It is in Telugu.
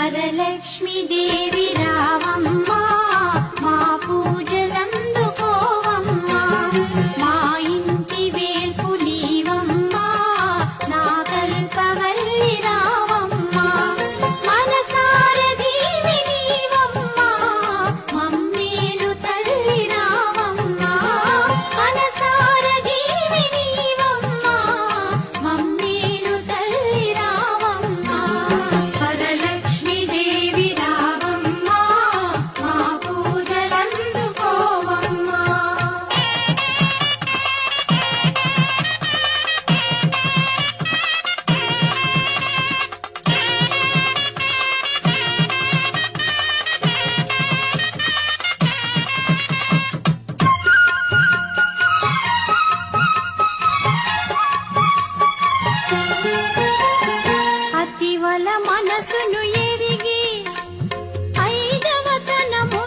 వరలక్ష్మి దేవి రావమ్మా మా పూజలందుకోవమ్మా మా ఇంటి వేల్పు నీవమ్మా నా కల్పవల్లి రావమ్మా మనసార దీవి నీవమ్మా మమ్మేలు తల్లి రావమ్మా మనసార దీవి నీవమ్మా మమ్మేలు తల్లి రావమ్మా వరలక్ష్మి దేవి రావమ్మా మా పూజలందుకోవమ్మా అతివల మనసును